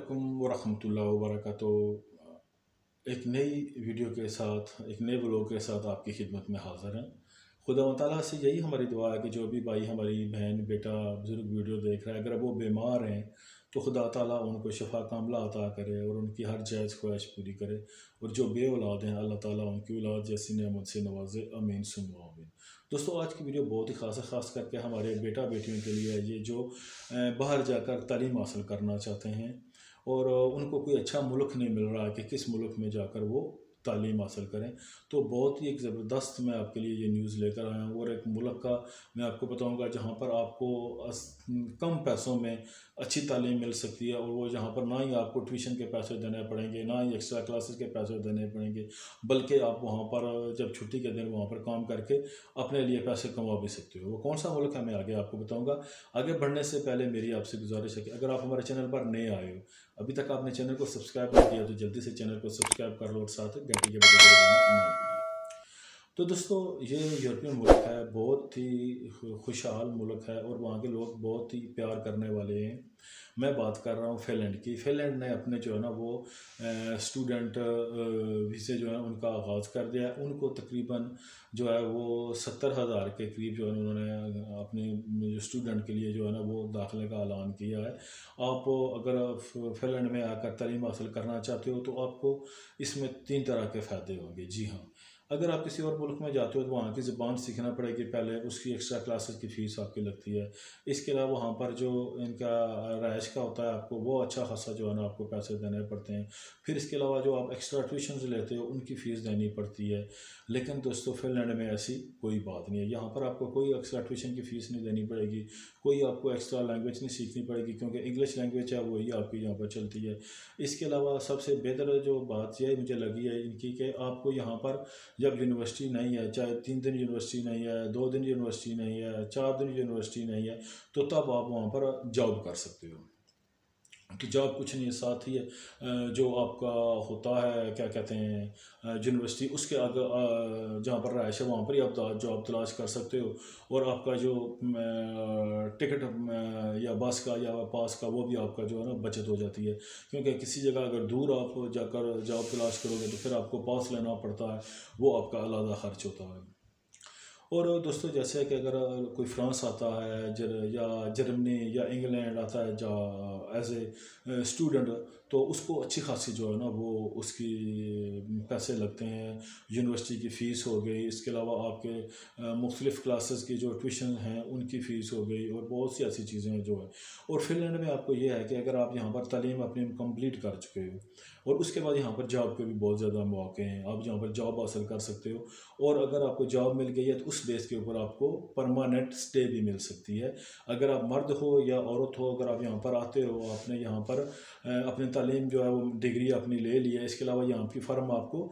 अस्सलामुअलैकुम वरहमतुल्लाहि वबरकातुहू। एक नई वीडियो के साथ, एक नए ब्लॉग के साथ आपकी खिदमत में हाज़िर हैं। खुदा ताला से यही हमारी दुआ है कि जो भी भाई, हमारी बहन, बेटा, बुज़ुर्ग वीडियो देख रहा है, अगर वो बीमार हैं तो खुदा ताला उनको शफ़ा कामला अता करे और उनकी हर जायज़ ख्वाहिश पूरी करे। और जो बे औलाद हैं, अल्लाह ताला उनकी औलाद जैसी नेमत से नवाजे। आमीन सुम्मा आमीन। दोस्तों, आज की वीडियो बहुत ही ख़ास है, ख़ास करके हमारे बेटा बेटियों के लिए है ये, जो बाहर जाकर तालीम हासिल करना चाहते हैं और उनको कोई अच्छा मुल्क नहीं मिल रहा है कि किस मुल्क में जाकर वो तालीम हासिल करें। तो बहुत ही एक ज़बरदस्त मैं आपके लिए ये न्यूज़ लेकर आया हूँ और एक मुल्क का मैं आपको बताऊँगा जहाँ पर आपको कम पैसों में अच्छी तालीम मिल सकती है। और वो जहाँ पर ना ही आपको ट्यूशन के पैसे देने पड़ेंगे, ना ही एक्स्ट्रा क्लासेस के पैसे देने पड़ेंगे, बल्कि आप वहाँ पर जब छुट्टी के दिन वहाँ पर काम करके अपने लिए पैसे कमा भी सकते हो। वो कौन सा मुल्क है मैं आगे आपको बताऊँगा। आगे बढ़ने से पहले मेरी आपसे गुजारिश है कि अगर आप हमारे चैनल पर नए आए हो, अभी तक आपने चैनल को सब्सक्राइब नहीं किया, तो जल्दी से चैनल को सब्सक्राइब कर लो और साथ घंटी के बटन को दबाना ना भूलिए। तो दोस्तों, ये यूरोपियन मुल्क है, बहुत ही खुशहाल मुल्क है और वहाँ के लोग बहुत ही प्यार करने वाले हैं। मैं बात कर रहा हूँ फ़िनलैंड की। फ़िनलैंड ने अपने जो है ना वो स्टूडेंट वीज़े जो है उनका आगाज़ कर दिया है। उनको तकरीबन जो है वो 70,000 के करीब जो है उन्होंने अपने जो स्टूडेंट के लिए जो है ना वो दाखिले का ऐलान किया है। आप अगर फ़िनलैंड में आकर तालीम हासिल करना चाहते हो तो आपको इसमें 3 तरह के फ़ायदे होंगे। जी हाँ, अगर आप किसी और मुल्क में जाते हो तो वहाँ की ज़ुबान सीखना पड़ेगी पहले, उसकी एक्स्ट्रा क्लासेस की फ़ीस आपकी लगती है। इसके अलावा वहाँ पर जो इनका रहाइश का होता है आपको वो अच्छा खासा जो है ना आपको पैसे देने पड़ते हैं। फिर इसके अलावा जो आप एक्स्ट्रा ट्यूशन्स लेते हो उनकी फ़ीस देनी पड़ती है। लेकिन दोस्तों, फ़िनलैंड में ऐसी कोई बात नहीं है। यहाँ पर आपको कोई एक्स्ट्रा ट्यूशन की फ़ीस नहीं देनी पड़ेगी, कोई आपको एक्स्ट्रा लैंग्वेज नहीं सीखनी पड़ेगी, क्योंकि इंग्लिश लैंग्वेज है वही आपकी यहाँ पर चलती है। इसके अलावा सबसे बेहतर जो बात यह मुझे लगी है इनकी, कि आपको यहाँ पर जब यूनिवर्सिटी नहीं है, चाहे 3 दिन यूनिवर्सिटी नहीं है, 2 दिन यूनिवर्सिटी नहीं है, 4 दिन यूनिवर्सिटी नहीं है, तो तब आप वहाँ पर जॉब कर सकते हो। तो जॉब कुछ नहीं है, साथ ही जो आपका होता है क्या कहते हैं यूनिवर्सिटी, उसके आगे जहाँ पर रहायश है वहाँ पर ही आप जॉब तलाश कर सकते हो। और आपका जो टिकट या बस का या पास का वो भी आपका जो है ना बचत हो जाती है, क्योंकि किसी जगह अगर दूर आप जाकर जॉब तलाश करोगे तो फिर आपको पास लेना पड़ता है, वो आपका अलग खर्च होता है। और दोस्तों, जैसे कि अगर कोई फ्रांस आता है या जर्मनी या इंग्लैंड आता है जा एज ए स्टूडेंट, तो उसको अच्छी खासी जो है ना वो उसकी पैसे लगते हैं। यूनिवर्सिटी की फ़ीस हो गई, इसके अलावा आपके मुख्तलिफ़ क्लासेस की जो ट्यूशन हैं उनकी फ़ीस हो गई, और बहुत सी ऐसी चीज़ें हैं जो है। और फिनलैंड में आपको ये है कि अगर आप यहाँ पर तालीम अपनी कंप्लीट कर चुके हो और उसके बाद यहाँ पर जॉब के भी बहुत ज़्यादा मौके हैं, आप यहाँ पर जॉब हासिल कर सकते हो। और अगर आपको जॉब मिल गई है तो उस बेस के ऊपर आपको परमानेंट स्टे भी मिल सकती है। अगर आप मर्द हो या औरत हो, अगर आप यहाँ पर आते हो, आपने यहाँ पर अपनी तालीम जो है वो डिग्री अपनी ले ली है, इसके अलावा यहाँ की फ़र्म आपको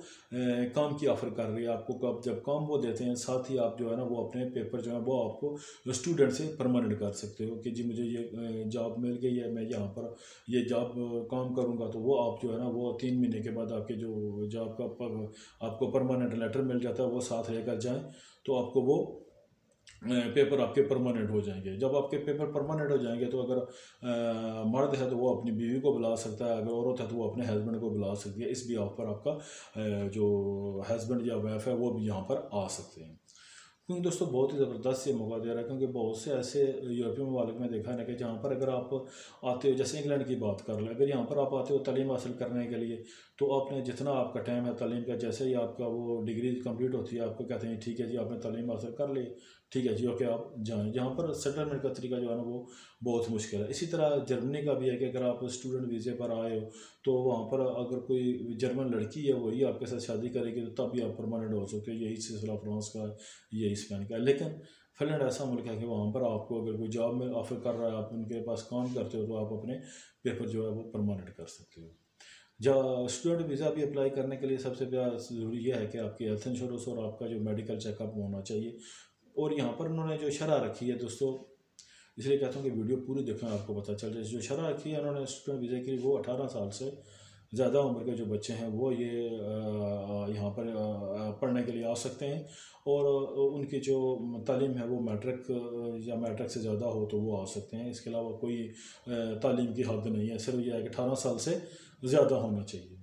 काम की ऑफ़र कर रही है, आपको कब जब काम वो देते हैं, साथ ही आप जो है ना वो अपने पेपर जो है वो आपको स्टूडेंट से परमानेंट कर सकते हो कि जी मुझे ये जॉब मिल गई है, मैं यहाँ पर ये जॉब काम करूँगा। तो वो आप जो है ना वो 3 महीने के बाद आपके जो जॉब का आपको परमानेंट लेटर मिल जाता है, वो साथ लेकर जाएं तो आपको वो पेपर आपके परमानेंट हो जाएंगे। जब आपके पेपर परमानेंट हो जाएंगे तो अगर मर्द है तो वो अपनी बीवी को बुला सकता है, अगर औरत है तो वो अपने हस्बैंड को बुला सकती है। इस भी पर आपका जो हस्बैंड या वाइफ है वो भी यहाँ पर आ सकते हैं। क्योंकि दोस्तों, बहुत ही ज़बरदस्त ये मौका दे रहा है, क्योंकि बहुत से ऐसे यूरोपीय ममालिक में देखा है ना कि जहाँ पर अगर आप आते हो, जैसे इंग्लैंड की बात कर लें, अगर यहाँ पर आप आते हो तालीम हासिल करने के लिए, तो आपने जितना आपका टाइम है तालीम का, जैसे ही आपका वो डिग्री कंप्लीट होती है, आपको कहते हैं ठीक है जी आपने तालीम हासिल कर ली, ठीक है जी ओके आप जाएँ। यहाँ पर सेटलमेंट का तरीका जो है ना वो बहुत मुश्किल है। इसी तरह जर्मनी का भी है कि अगर आप स्टूडेंट वीज़े पर आए हो तो वहाँ पर अगर कोई जर्मन लड़की है वही आपके साथ शादी करेगी तो तब भी आप परमानेंट हो सकते हो। यही सिलसिला फ्रांस का, यही स्पेन का है। लेकिन फिनलैंड ऐसा मुल्क है कि वहाँ पर आपको अगर कोई जॉब में ऑफर कर रहा है, आप उनके पास काम करते हो, तो आप अपने पेपर जो है वो परमानेंट कर सकते हो। जब स्टूडेंट वीज़ा भी अप्लाई करने के लिए सबसे ज़रूरी यह है कि आपकी हेल्थ इंश्योरेंस और आपका जो मेडिकल चेकअप होना चाहिए। और यहाँ पर उन्होंने जो शरह रखी है दोस्तों, इसलिए कहता हूँ कि वीडियो पूरी देखें, आपको पता चल जाए। जो शरह रखी है उन्होंने स्टूडेंट वीज़ा के लिए, वो 18 साल से ज़्यादा उम्र के जो बच्चे हैं वो ये यहाँ पर पढ़ने के लिए आ सकते हैं, और उनकी जो तालीम है वो मैट्रिक या मैट्रिक से ज़्यादा हो तो वो आ सकते हैं। इसके अलावा कोई तालीम की हद नहीं है, सिर्फ यह है कि 18 साल से ज़्यादा होना चाहिए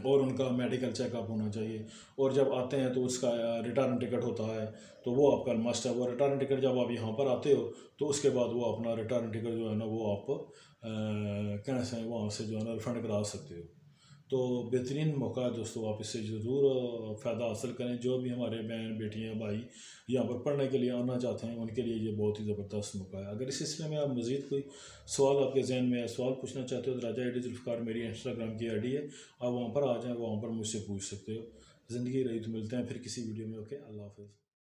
और उनका मेडिकल चेकअप होना चाहिए। और जब आते हैं तो उसका रिटर्न टिकट होता है, तो वो आपका मस्ट है। वो रिटर्न टिकट जब आप यहाँ पर आते हो तो उसके बाद वो अपना रिटर्न टिकट जो है ना वो आप कैसे वहाँ से जो है ना रिफ़ंड करा सकते हो। तो बेहतरीन मौका है दोस्तों, आप इससे ज़रूर फ़ायदा हासिल करें। जो भी हमारे बहन बेटियाँ भाई यहाँ पर पढ़ने के लिए आना चाहते हैं उनके लिए ये बहुत ही ज़बरदस्त मौका है। अगर इस सिलसिले में आप मज़ीद कोई सवाल आपके जहन में सवाल पूछना चाहते हो तो राजा एडी जुल्फ़िकार मेरी इंस्टाग्राम की आईडी है, आप वहाँ पर आ जाएँ, वहाँ पर मुझसे पूछ सकते हो। ज़िंदगी रही तो मिलते हैं फिर किसी वीडियो में। ओके, अल्लाह हाफ़िज़।